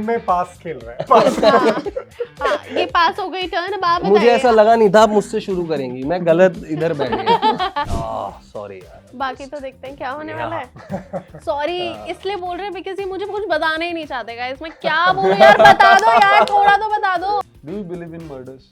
Game में पास खेल रहा है। हाँ, ये पास हो गई टर्न। अब आप मुझे बताइए। ऐसा लगा नहीं था आप मुझसे शुरू करेंगी, मैं गलत इधर बैठ गया। सॉरी यार। बाकी तो देखते हैं क्या होने वाला है। सॉरी इसलिए बोल रहे हैं बिकॉज ये मुझे कुछ बताना ही नहीं चाहते गाइस। इसमें क्या बोलूं यार, बता दो यार, थोड़ा तो बता दो। Do you believe in murders?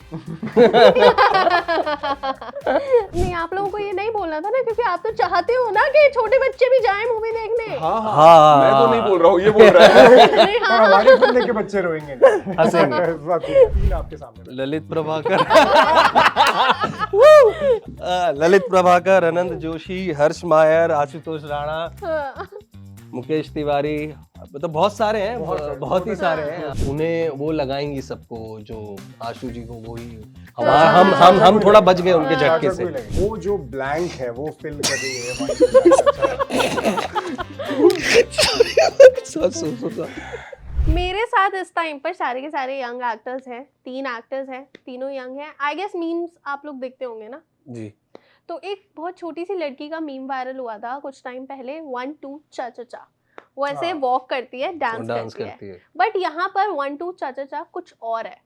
नहीं, आप लोगों को ये नहीं बोलना था ना, क्योंकि आप तो चाहते हो ना कि छोटे बच्चे भी जाएं मूवी देखने। हाँ हाँ, हाँ, मैं तो नहीं बोल रहा हूँ, ये बोल रहा है। नहीं, और हाँ, हमारी फिल्म देख के बच्चे रोएंगे, हंसेंगे। तीन आपके सामने। ललित प्रभाकर, ललित प्रभाकर, अनंत जोशी, हर्ष मायर, आशुतोष राणा, हाँ। मुकेश तिवारी, मतलब बहुत सारे हैं, बहुत ही सारे हैं। उन्हें वो लगाएंगी सबको जो आशु जी को, वही हम थोड़ा बच गए उनके झटके से। वो जो ब्लैंक है वो फिल कर रही है। मेरे साथ इस टाइम पर सारे के सारे यंग एक्टर्स हैं। 3 एक्टर्स हैं, तीनों यंग हैं। आई गेस मीम्स आप लोग देखते होंगे ना। जी। तो एक बहुत छोटी सी लड़की का मीम वायरल हुआ था कुछ टाइम पहले, 1 2 चा चा चा। वो ऐसे वॉक करती है, डांस करती है। बट यहाँ पर 1 2 चा चा चा कुछ और है।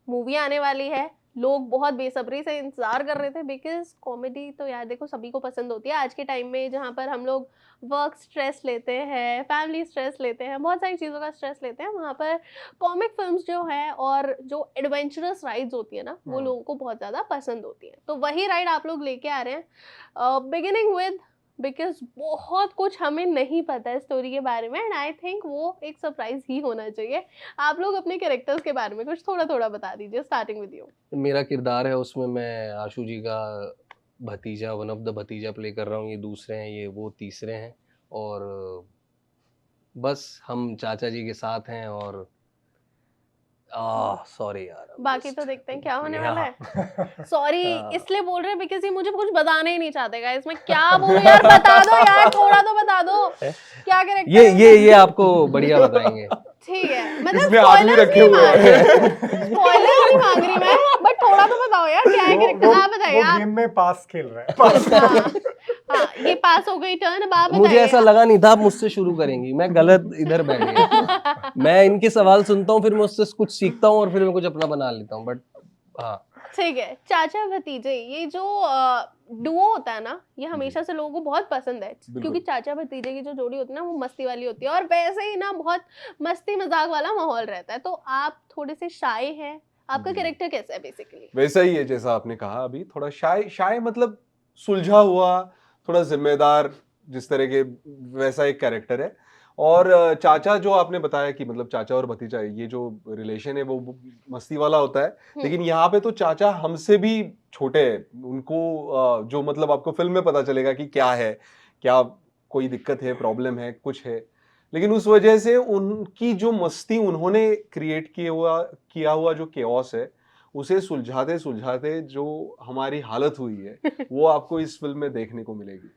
मूवी आने वाली है, लोग बहुत बेसब्री से इंतजार कर रहे थे, बिकॉज कॉमेडी तो यार देखो सभी को पसंद होती है आज के टाइम में, जहाँ पर हम लोग वर्क स्ट्रेस लेते हैं, फैमिली स्ट्रेस लेते हैं, बहुत सारी चीज़ों का स्ट्रेस लेते हैं। वहाँ पर कॉमिक फिल्म्स जो हैं और जो एडवेंचरस राइड्स होती है ना, वो लोगों को बहुत ज़्यादा पसंद होती है। तो वही राइड आप लोग लेके आ रहे हैं, बिगिनिंग विद, बिकॉज बहुत कुछ हमें नहीं पता है स्टोरी के बारे में, एंड आई थिंक वो एक सरप्राइज ही होना चाहिए। आप लोग अपने कैरेक्टर्स के बारे में कुछ थोड़ा थोड़ा बता दीजिए, स्टार्टिंग विद यू। मेरा किरदार है उसमें, मैं आशु जी का भतीजा, वन ऑफ द भतीजा प्ले कर रहा हूँ। ये दूसरे हैं, ये वो तीसरे हैं। और बस हम चाचा जी के साथ हैं। और सॉरी यार, बाकी तो देखते हैं क्या होने वाला है। सॉरी इसलिए बोल रहे हैं बिकॉज ये मुझे कुछ बताना ही नहीं चाहते गाइस। इसमें क्या बोलूं यार, बता दो यार, थोड़ा तो बता दो क्या कैरेक्टर। ये आपको बढ़िया बताएंगे। ठीक है, मतलब इसमें आदमी रखे हुए हैं। स्पॉयलर नहीं मांग रही मैं, बट थोड़ा तो बताओ यार क्या है कैरेक्टर। आप बताइए। वो आप गेम में पास खेल रहा है। हाँ, ये पास हो गई टर्न। अब आप मुझे बताइए। ऐसा लगा नहीं था आप मुझसे शुरू करेंगी, मैं गलत इधर बैठ गया। मैं इनके सवाल सुनता हूँ, फिर मैं उससे कुछ सीखता हूँ और फिर मैं कुछ अपना बना लेता हूँ। बट हाँ, ठीक है, चाचा भतीजे, ये जो डुओ होता है ना, ये हमेशा से लोगों को बहुत पसंद है, क्योंकि चाचा भतीजे की जो जोड़ी होती है ना, वो मस्ती वाली होती है, और वैसे ही ना बहुत मस्ती मजाक वाला माहौल रहता है। तो आप थोड़े से शाय हैं, आपका कैरेक्टर कैसा है बेसिकली? वैसा ही है जैसा आपने कहा अभी, थोड़ा शाय मतलब सुलझा हुआ, थोड़ा जिम्मेदार, जिस तरह के वैसा एक कैरेक्टर है। और चाचा जो आपने बताया कि मतलब चाचा और भतीजा, ये जो रिलेशन है वो मस्ती वाला होता है, लेकिन यहाँ पे तो चाचा हमसे भी छोटे हैं। उनको जो मतलब आपको फिल्म में पता चलेगा कि क्या है, क्या कोई दिक्कत है, प्रॉब्लम है, कुछ है, लेकिन उस वजह से उनकी जो मस्ती उन्होंने क्रिएट किया हुआ जो केओस है, उसे सुलझाते सुलझाते जो हमारी हालत हुई है वो आपको इस फिल्म में देखने को मिलेगी।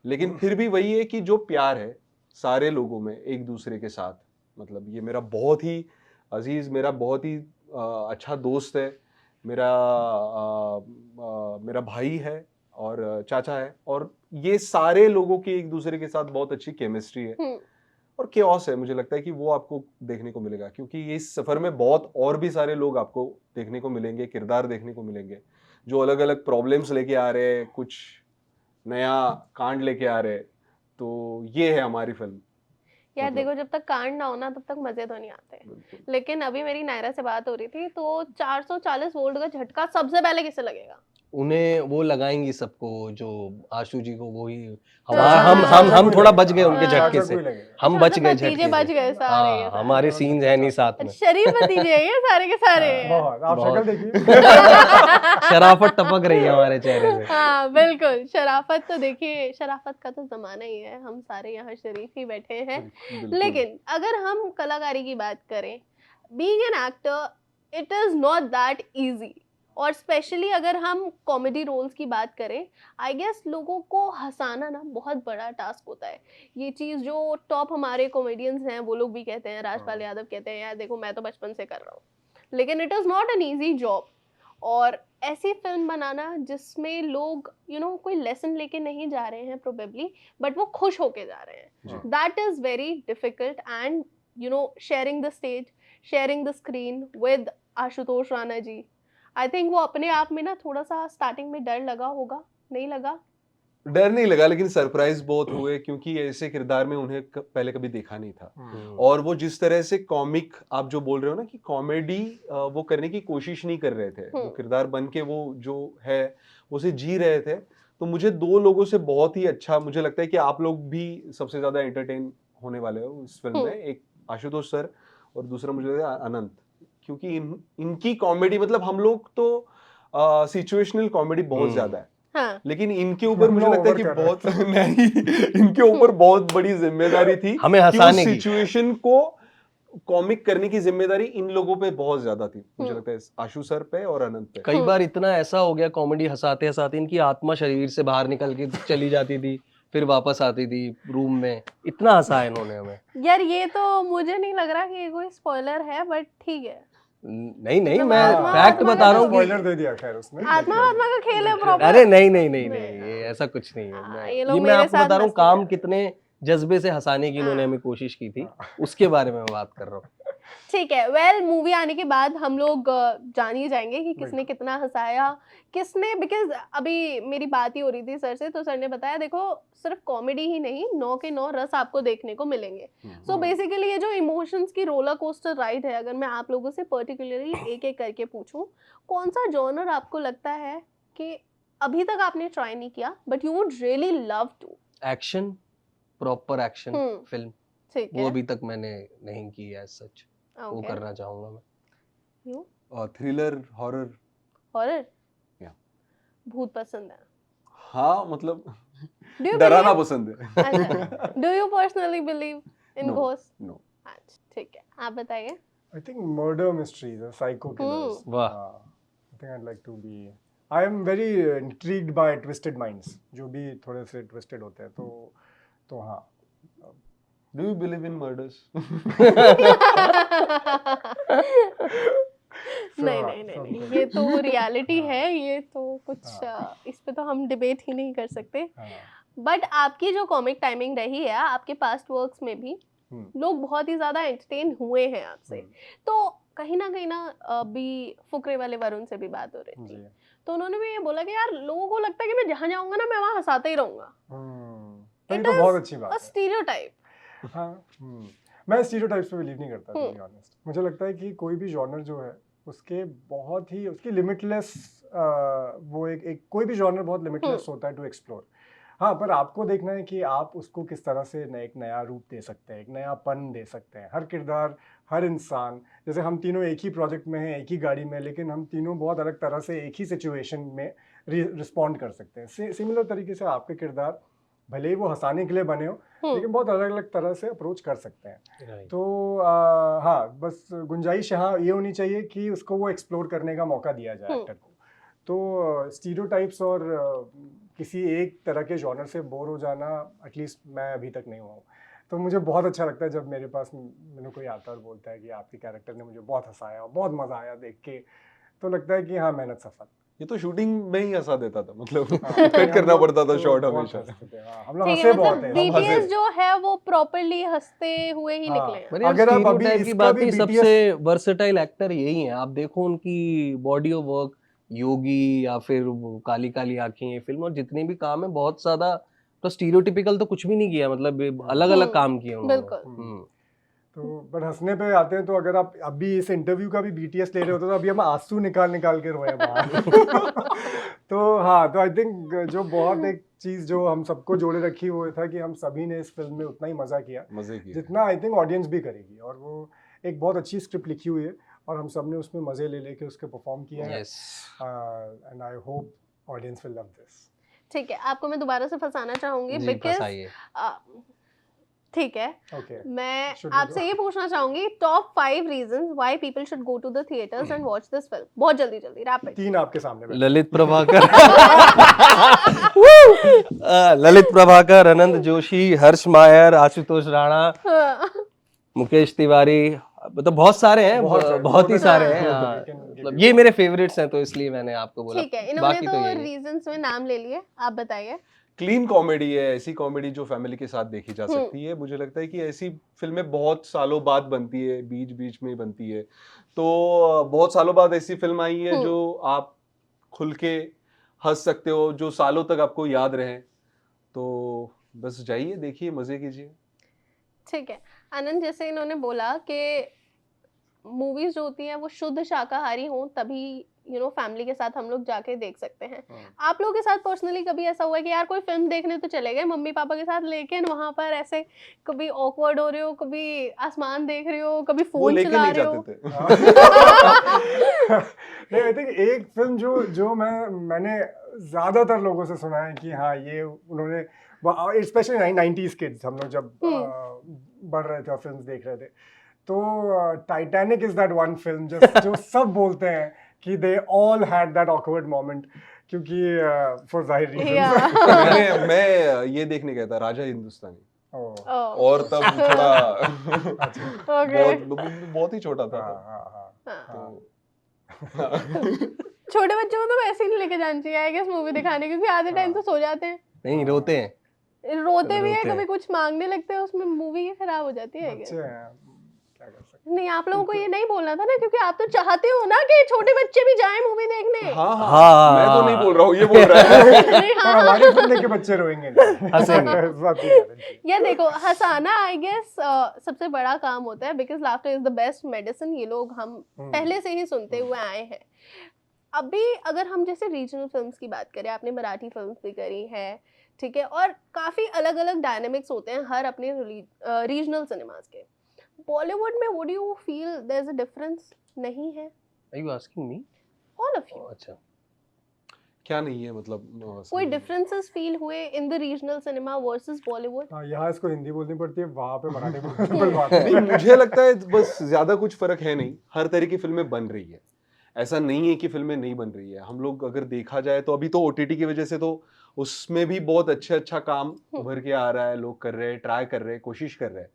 लेकिन फिर भी वही है कि जो प्यार है सारे लोगों में एक दूसरे के साथ, मतलब ये मेरा बहुत ही अजीज, मेरा बहुत ही अच्छा दोस्त है, मेरा भाई है और चाचा है, और ये सारे लोगों की एक दूसरे के साथ बहुत अच्छी केमिस्ट्री है और केओस है। मुझे लगता है कि वो आपको देखने को मिलेगा, क्योंकि ये इस सफर में बहुत और भी सारे लोग आपको देखने को मिलेंगे, किरदार देखने को मिलेंगे जो अलग अलग प्रॉब्लम्स लेके आ रहे हैं, कुछ नया कांड लेके आ रहे हैं। तो ये है हमारी फिल्म। यार देखो, जब तक कांड ना हो ना, तब तक मजे तो नहीं आते। लेकिन अभी मेरी नायरा से बात हो रही थी, तो 440 वोल्ट का झटका सबसे पहले किसे लगेगा? उन्हें वो लगाएंगी सबको जो आशु जी को, वही हम थोड़ा बच गए उनके झटके से। हम बच गए झटके से। बच गए सारे के सारे। हमारे सीन्स है नहीं साथ में। शरीफ भतीजे हैं ये सारे के सारे। बहुत, आप शक्ल देखिए। शराफत टपक रही है हमारे चेहरे पे। हाँ बिल्कुल, शराफत तो देखिए, शराफत का तो जमाना ही है, हम सारे यहाँ शरीफ ही बैठे हैं। लेकिन अगर हम कलाकारी की बात करें, being an actor, it is not that easy. और स्पेशली अगर हम कॉमेडी रोल्स की बात करें, आई गेस लोगों को हंसाना ना बहुत बड़ा टास्क होता है। ये चीज़ जो टॉप हमारे कॉमेडियंस हैं वो लोग भी कहते हैं, राजपाल यादव कहते हैं, यार देखो मैं तो बचपन से कर रहा हूँ, लेकिन it is not an easy job. और ऐसी फिल्म बनाना जिसमें लोग कोई लेसन लेके नहीं जा रहे हैं प्रोबेबली, बट वो खुश होके जा रहे हैं, that is very difficult. And sharing the stage, sharing the screen with Ashutosh Rana ji, I think वो अपने आप में ना थोड़ा सा स्टार्टिंग में डर लगा होगा, नहीं लगा? डर नहीं लगा, लेकिन सरप्राइज बहुत हुए, क्योंकि ऐसे किरदार में उन्हें पहले कभी देखा नहीं था। और वो जिस तरह से कॉमिक, आप जो बोल रहे हो ना कि कॉमेडी वो करने की कोशिश नहीं कर रहे थे, वो किरदार बन के वो जो है वो उसे जी रहे थे। तो मुझे दो लोगों से बहुत ही अच्छा, मुझे लगता है कि आप लोग भी सबसे ज्यादा एंटरटेन होने वाले हो इस फिल्म में, एक आशुतोष सर और दूसरा मुझे लगता है अनंत, क्योंकि इनकी कॉमेडी, मतलब हम लोग तो सिचुएशनल कॉमेडी बहुत ज्यादा है, हाँ। लेकिन इनके ऊपर मुझे लगता है कि बहुत नहीं, इनके ऊपर बहुत बड़ी जिम्मेदारी थी हमें हंसाने की, सिचुएशन को कॉमिक करने की जिम्मेदारी इन लोगों पे बहुत ज्यादा थी, मुझे लगता है आशु सर पे और अनंत पे। कई बार इतना ऐसा हो गया कॉमेडी हंसाते हंसाते इनकी आत्मा शरीर से बाहर निकल के चली जाती थी, फिर वापस आती थी रूम में, इतना हंसा है इन्होंने हमें। यार ये तो मुझे नहीं लग रहा कि ये कोई स्पॉइलर है, बट ठीक है। नहीं नहीं, मतलब मैं आत्मा फैक्ट आत्मा बता का रहा हूँ स्पॉइलर कि दे दिया खैर उसने। आत्मा आत्मा का खेल है प्रॉपर। अरे नहीं नहीं नहीं नहीं, ये ऐसा कुछ नहीं है। ये ये लोग मैं मेरे आपको साथ बता रहा हूँ मस्ती काम कर- कितने जज्बे से हंसाने की इन्होंने हमें कोशिश की थी, उसके बारे में मैं बात कर रहा हूँ। ठीक है, वेल मूवी आने के बाद हम लोग जान ही जाएंगे कि किसने कितना हंसाया, किसने, बिकॉज अभी मेरी बात ही हो रही थी सर से, तो सर ने बताया देखो सिर्फ कॉमेडी ही नहीं, 9 के 9 रस आपको देखने को मिलेंगे। सो बेसिकली ये जो इमोशंस की रोलर कोस्टर राइड है, अगर मैं आप लोगों से पर्टिकुलरली एक एक करके पूछूं, कौन सा जॉनर आपको लगता है कि अभी तक आपने ट्राई नहीं किया but you would really love to? Action, proper action film, ठीक वो है, अभी तक मैंने नहीं की है सच, वो ओके। करना चाहूंगा मैं। यू और थ्रिलर, हॉरर, हॉरर, या भूत पसंद है? हाँ मतलब Do you डराना believe- पसंद है। अच्छा, do you personally believe in No. Ghost? No. अच्छा ठीक है, आप बताइए। I think murder mysteries or psycho killers. वाह। I think I'd like to be. I am very intrigued by twisted minds. जो भी थोड़े से twisted होते हैं, तो हाँ। Do you believe in murders? नहीं नहीं नहीं नहीं, ये तो रियलिटी है, ये तो कुछ इस पे तो हम डिबेट ही नहीं कर सकते। बट आपकी जो कॉमिक टाइमिंग रही है, आपके पास्ट वर्क्स में भी लोग बहुत ही ज्यादा एंटरटेन हुए हैं आपसे, तो कहीं ना अभी फुकरे वाले वरुण से भी बात हो रही थी, तो उन्होंने भी ये बोला कि यार लोगों को लगता है कि मैं जहाँ जाऊंगा ना मैं वहाँ हंसाता ही रहूंगा। ये तो बहुत अच्छी बात है। स्टीरियोटाइप। हाँ, मैं स्टीरियोटाइप्स पे बिलीव नहीं करता, टू बी ऑनेस्ट। मुझे लगता है कि कोई भी जॉनर जो है उसके बहुत ही उसकी लिमिटलेस, वो एक कोई भी जॉनर बहुत लिमिटलेस होता है टू एक्सप्लोर। हाँ, पर आपको देखना है कि आप उसको किस तरह से एक नया रूप दे सकते हैं, एक नयापन दे सकते हैं। हर किरदार, हर इंसान, जैसे हम तीनों एक ही प्रोजेक्ट में हैं, एक ही गाड़ी में, लेकिन हम तीनों बहुत अलग तरह से एक ही सिचुएशन में रिस्पॉन्ड कर सकते हैं। सिमिलर तरीके से आपके किरदार भले ही वो हंसाने के लिए बने हो, लेकिन बहुत अलग अलग तरह से अप्रोच कर सकते हैं। तो हाँ, बस गुंजाइश यहाँ ये होनी चाहिए कि उसको वो एक्सप्लोर करने का मौका दिया जाए एक्टर को। तो स्टीरियोटाइप्स और किसी एक तरह के जॉनर से बोर हो जाना, एटलीस्ट मैं अभी तक नहीं हुआ हूँ। तो मुझे बहुत अच्छा लगता है जब मेरे पास मैंने कोई आता और बोलता है कि आपके कैरेक्टर ने मुझे बहुत हंसाया, बहुत मज़ा आया देख के, तो लगता है कि हाँ, मेहनत सफल। ये तो शूटिंग में ही हंसा देता था, मतलब कट करना पड़ता था शॉट हमेशा। हम लोग हंसे बहुत हैं। BTS जो है वो प्रॉपर्ली हंसते हुए ही निकले हैं। अगर आप अभी की इसका बात भी है, BTS सबसे वर्सेटाइल एक्टर यही है। आप देखो उनकी बॉडी ऑफ वर्क, योगी या फिर काली काली आंखें, ये फिल्म और जितने भी काम है बहुत ज्यादा, तो स्टीरियोटिपिकल तो कुछ भी नहीं किया, मतलब अलग अलग काम किए उन्होंने। बिल्कुल। तो बट हंसने पे आते हैं, तो अगर आप अभी इस इंटरव्यू का भी BTS ले रहे होते तो अभी हम आंसू निकाल के रोए बाहर। तो हाँ, तो आई थिंक जो बहुत एक चीज जो हम सबको जोड़े रखी वो था कि हम सभी ने इस फिल्म में उतना ही मजा किया जितना आई थिंक ऑडियंस भी करेगी। और वो एक बहुत अच्छी स्क्रिप्ट लिखी हुई है और हम सब ने उसमें मजे ले लेके उसके परफॉर्म किया है। And I hope audience will love this. ठीक है, आपको मैं दोबारा से फंसाना चाहूंगी बिकॉज ठीक है, मैं आपसे ये पूछना चाहूंगी top 5 reasons why people should go to the theatres and watch this film. बहुत जल्दी रैपिड। 3 आपके सामने। ललित प्रभाकर, ललित प्रभाकर, अनंत जोशी, हर्ष मायर, आशुतोष राणा, मुकेश तिवारी, मतलब बहुत सारे हैं, बहुत ही सारे हैं। मतलब ये मेरे फेवरेट्स हैं, तो इसलिए मैंने आपको बोला। ठीक है, इन्होंने तो रीजंस में नाम ले लिए, आप बताइए। क्लीन कॉमेडी है, ऐसी कॉमेडी जो फैमिली के साथ देखी जा सकती है। मुझे लगता है कि ऐसी फिल्में बहुत सालों बाद बनती है, बीच बीच में बनती है, तो बहुत सालों बाद ऐसी फिल्म आई है जो आप खुल के हंस सकते हो, जो सालों तक आपको याद रहे। तो बस जाइए, देखिए, मजे कीजिए। ठीक है आनंद, जैसे इन्होंने बोला कि मूवीज जो होती हैं वो शुद्ध शाकाहारी हों तभी फैमिली के साथ हम लोग जाके देख सकते हैं। आप लोगों के साथ पर्सनली कभी ऐसा हुआ है कि यार कोई फिल्म देखने तो चले गए मम्मी पापा के साथ, लेकिन वहां पर ऐसे कभी ऑकवर्ड हो रहे हो, कभी आसमान देख रहे हो, कभी फोन चला रहे हो? नहीं, आई थिंक एक फिल्म जो मैंने ज्यादातर लोगों से सुना है कि हाँ ये उन्होंने, स्पेशली 90s किड्स, हम लोग जब बढ़ रहे थे और फिल्म्स देख रहे थे, तो Titanic is that one film जो सब बोलते हैं कि they all had that awkward moment, क्योंकि फॉर जाहिर रीजन। मैं ये देखने गया था राजा हिंदुस्तानी, और तब थोड़ा बहुत ही छोटा था। छोटे बच्चों को तो वैसे ही नहीं लेके जाना चाहिए आई गेस मूवी दिखाने, क्योंकि आधे टाइम तो सो जाते हैं। नहीं, रोते भी है, कभी कुछ मांगने लगते हैं, उसमें मूवी खराब हो जाती है। नहीं, आप लोगों को ये नहीं बोलना था ना, क्योंकि आप तो चाहते हो ना कि छोटे बच्चे भी जाएं मूवी देखने। हाँ, मैं तो नहीं बोल रहा हूँ, ये बोल रहा है। हमारे फिल्म देख के बच्चे रोएंगे, या देखो, हंसाना आई गेस सबसे बड़ा काम होता है, because laughter is the best medicine. ये लोग हम पहले से ही सुनते हुए आए हैं। अभी अगर हम जैसे रीजनल फिल्म्स की बात करें, आपने मराठी फिल्म्स भी करी है, ठीक है, और काफी अलग अलग डायनेमिक्स होते हैं हर अपने रीजनल सिनेमास के। बॉलीवुड में what do you feel there is a difference? नहीं है? Are you asking me? All of you. अच्छा, क्या नहीं है, मतलब कोई डिफरेंसेस फील हुए in the regional cinema versus Bollywood? यहाँ इसको हिंदी बोलनी पड़ती है, वहाँ पे मराठी बोलनी पड़ती है। नहीं, मुझे लगता है बस ज्यादा कुछ फर्क है नहीं, हर तरह की फिल्में बन रही है, ऐसा नहीं है कि फिल्में नहीं बन रही है। हम लोग अगर देखा जाए तो अभी तो ओटीटी की वजह से तो उसमें भी बहुत अच्छा काम उभर के आ रहा है, लोग कर रहे हैं, ट्राई कर रहे हैं, कोशिश कर रहे हैं।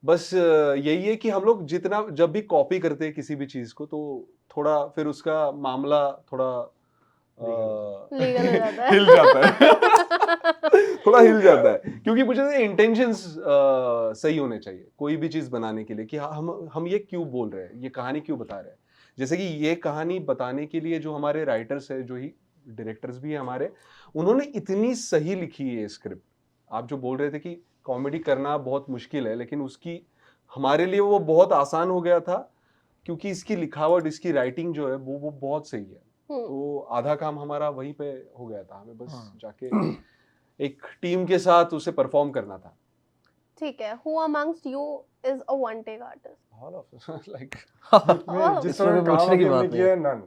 बस यही है कि हम लोग जितना जब भी कॉपी करते हैं किसी भी चीज को, तो थोड़ा फिर उसका मामला थोड़ा लीगल हो जाता है। हिल जाता है। थोड़ा हिल जाता है, क्योंकि मुझे इंटेंशंस सही होने चाहिए कोई भी चीज बनाने के लिए, कि हम ये क्यों बोल रहे हैं, ये कहानी क्यों बता रहे हैं। जैसे कि ये कहानी बताने के लिए जो हमारे राइटर्स है, जो ही डायरेक्टर्स भी है हमारे, उन्होंने इतनी सही लिखी है स्क्रिप्ट। आप जो बोल रहे थे कि कॉमेडी करना बहुत मुश्किल है, लेकिन उसकी हमारे लिए वो बहुत आसान हो गया था, क्योंकि इसकी लिखावट, इसकी राइटिंग जो है वो बहुत सही है। तो आधा काम हमारा वहीं पे हो गया था, हमें बस जाके एक टीम के साथ उसे परफॉर्म करना था। ठीक है, who amongst you is a one take artist? All of us, like जिस तरह काम हमने किया है, none।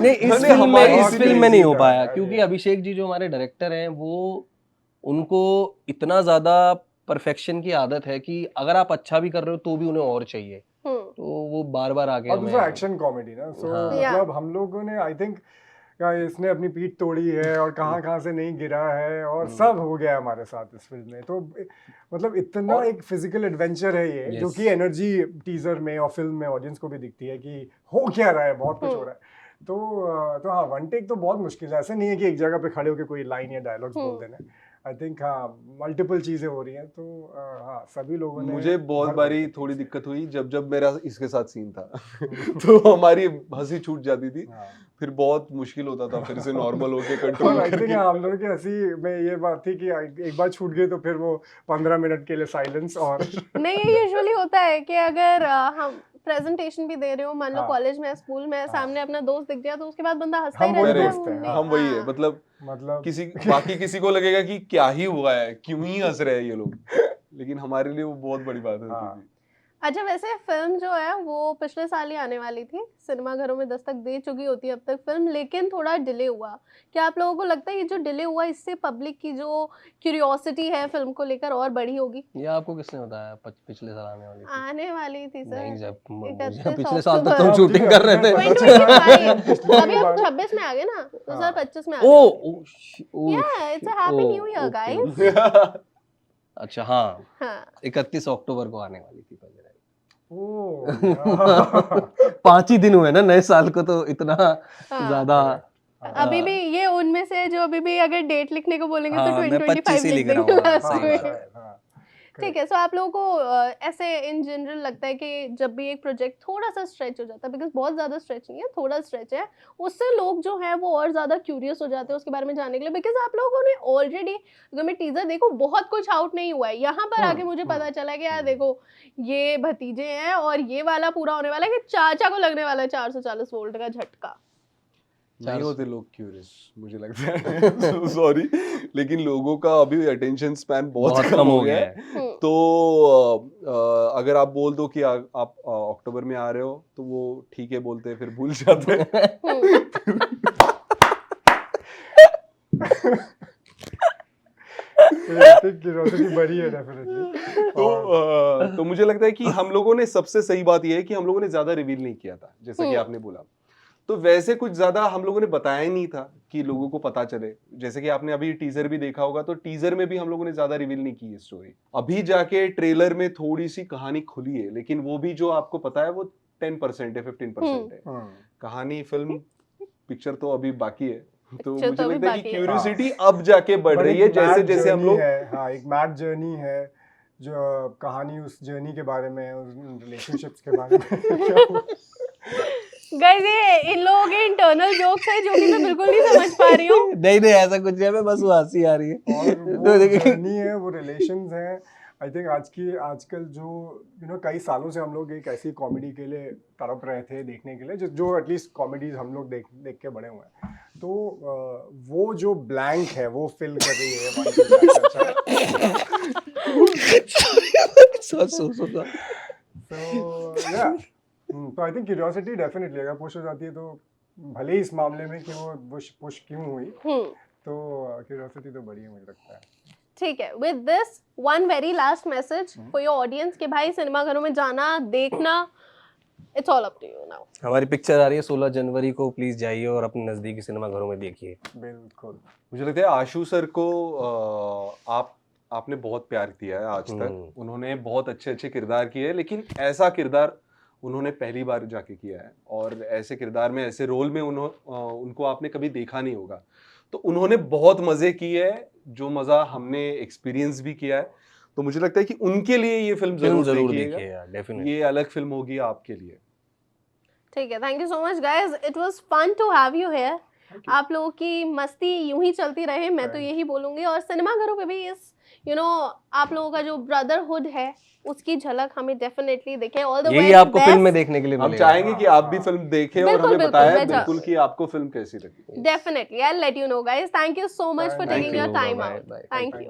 नहीं, इस फिल्म में नहीं हो पाया, क्योंकि अभिषेक जी जो हमारे डायरेक्टर हैं, वो उनको इतना ज्यादा परफेक्शन की आदत है कि अगर आप अच्छा भी कर रहे हो तो भी उन्हें और चाहिए, तो वो बार बार आके और दूसरा एक्शन कॉमेडी ना, सो मतलब हम लोगों ने आई थिंक इसने अपनी पीठ तोड़ी है और कहाँ से नहीं गिरा है, और सब हो गया हमारे साथ इस फिल्म में। तो मतलब इतना एक फिजिकल एडवेंचर है ये, जो कि एनर्जी टीजर में और फिल्म में ऑडियंस को भी दिखती है कि हो क्या रहा है, बहुत कुछ हो रहा है। तो हाँ, वन टेक तो बहुत मुश्किल है, ऐसे नहीं है कि एक जगह पे खड़े होकर कोई लाइन या डायलॉग्स बोल देना। आई थिंक हाँ, मल्टीपल चीजें हो रही हैं, तो हाँ, सभी लोगों ने, मुझे बहुत बारी थोड़ी दिक्कत हुई जब मेरा इसके साथ सीन था। तो हमारी हंसी छूट जाती थी, फिर बहुत मुश्किल होता था फिर से नॉर्मल होके कंट्रोल करके। हम लोगों की हंसी में ये बात थी कि एक बार छूट गई तो फिर वो 15 मिनट के लिए साइलेंस। और नहीं, ये यूजुअली होता है कि अगर हम प्रेजेंटेशन भी दे रहे हो, मान लो कॉलेज में, स्कूल में, सामने अपना दोस्त दिख गया, तो उसके बाद बंदा हंसता ही रहता है। हम वही है, मतलब किसी को लगेगा कि क्या ही हुआ है, क्यों ही हंस रहे हैं ये लोग, लेकिन हमारे लिए वो बहुत बड़ी बात होती थी। अच्छा, वैसे फिल्म जो है वो पिछले साल ही आने वाली थी, सिनेमाघरों में दस्तक दे चुकी होती है अब तक फिल्म, लेकिन थोड़ा डिले हुआ। क्या आप लोगों को लगता है ये जो डिले हुआ, इससे पब्लिक की जो क्यूरियोसिटी है फिल्म को लेकर और बढ़ी होगी? ये आपको किसने बताया पिछले साल आने वाली थी? आने वाली थी सर। नहीं, जब पिछले साल तक हम शूटिंग कर रहे थे। अभी हम 26 में आ गए ना, 2025 में आ गए। या it's a happy new year guys. अच्छा, हाँ, 31 अक्टूबर को आने वाली थी पहले। 5 ही दिन हुए ना नए साल को, तो इतना ज्यादा अभी भी ये उनमें से जो अभी भी अगर डेट लिखने को बोलेंगे तो हाँ, मैं 2025 25 ही लिख लिख रहा देंगे हूँ, हाँ, last सही में। बात है। हाँ, ठीक है, सो आप लोगों को ऐसे इन जनरल लगता है कि जब भी एक प्रोजेक्ट थोड़ा सा स्ट्रेच हो जाता है, बिकॉज बहुत ज़्यादा स्ट्रेच नहीं है, थोड़ा स्ट्रेच है, उससे लोग जो है वो और ज़्यादा क्यूरियस हो जाते हैं उसके बारे में जानने के लिए, बिकॉज आप लोगों ने ऑलरेडी, अगर मैं टीजर देखो, बहुत कुछ आउट नहीं हुआ है, यहाँ पर आके मुझे पता चला कि यार देखो ये भतीजे हैं और ये वाला पूरा होने वाला है कि चाचा को लगने वाला है 440 वोल्ट का झटका। नहीं होते लोग क्यूरियस, मुझे लगता है सॉरी, लेकिन लोगों का अभी अटेंशन स्पैन बहुत कम हो गया है। तो अगर आप बोल दो कि आप अक्टूबर में आ रहे हो तो वो ठीक है बोलते हैं, फिर भूल जाते हैं। क्यूरियोसिटी बढ़ी है डेफिनेटली। तो मुझे लगता है कि हम लोगों ने, सबसे सही बात यह है कि हम लोगों ने ज्यादा रिवील नहीं किया था, जैसा कि आपने बोला। तो वैसे कुछ ज्यादा हम लोगों ने बताया ही नहीं था कि लोगों को पता चले। जैसे कि आपने अभी टीजर भी देखा होगा, तो टीजर में भी हम लोगों ने ज्यादा रिवील नहीं की है स्टोरी। अभी जाके ट्रेलर में थोड़ी सी कहानी खुली है, लेकिन वो भी जो आपको पता है वो 10% है, 15% है। कहानी, फिल्म, पिक्चर तो अभी बाकी है। तो पिक्चर मुझे तो अभी लगता है कि बाकी है। क्यूरियोसिटी अब जाके बढ़ रही है, जैसे जैसे हम लोग। हाँ, एक मैड जर्नी है, जो कहानी उस जर्नी के बारे में है, उस रिलेशनशिप्स के बारे में। गाइस ये इन लोगों के इंटरनल जोक्स है जो कि मैं बिल्कुल नहीं समझ पा रही हूँ। नहीं नहीं, ऐसा कुछ नहीं है, मैं बस वो हंसी आ रही है। और तो वो देखिए, जर्नी है, वो रिलेशंस हैं। आई थिंक आजकल जो कई सालों से हम लोग एक ऐसी कॉमेडी के लिए तड़प रहे थे देखने के लिए, जो एटलीस्ट कॉमेडीज हम लोग देख के बड़े हुए हैं। तो वो जो ब्लैंक है वो फिल कर रही है तो आई थिंक क्यूरियोसिटी डेफिनेटली अगर पुश हो जाती है, तो भले ही इस मामले में कि वो पुश क्यों हुई, तो क्यूरियोसिटी तो बड़ी है मुझे लगता है। ठीक है, with this one very last message for your audience कि भाई सिनेमा घरों में जाना, देखना, it's all up to you now. हमारी पिक्चर आ रही है 16 जनवरी को, प्लीज जाइए और अपने नजदीकी सिनेमा घरों में देखिए। बिल्कुल। मुझे लगता है आशु सर को आपने बहुत प्यार दिया है आज तक। उन्होंने बहुत अच्छे अच्छे किरदार किए, लेकिन ऐसा किरदार उन्होंने पहली बार जाके किया है, और ऐसे किरदार में, ऐसे रोल में उनको आपने कभी देखा नहीं होगा। तो उन्होंने बहुत मजे किए हैं, जो मजा हमने एक्सपीरियंस भी किया है। तो मुझे लगता है कि उनके लिए ये फिल्म जरूर देखिएगा। डेफिनेटली ये अलग फिल्म होगी आपके लिए। ठीक है, thank you so much guys, it was fun to have you here. आप लोगों की मस्ती यूं ही चलती रहे, मैं तो यही बोलूंगी। और सिनेमा घरों पे भी इस आप लोगों का जो ब्रदरहुड है उसकी झलक हमें डेफिनेटली दिखे। ऑल द वे यही आपको फिल्म में देखने के लिए हम मिलेगा। चाहेंगे कि आप भी फिल्म देखें और हमें बताएं बिल्कुल कि आपको फिल्म कैसी लगी। Definitely, I will let you know guys. Thank you so much for taking your time out. Thank you.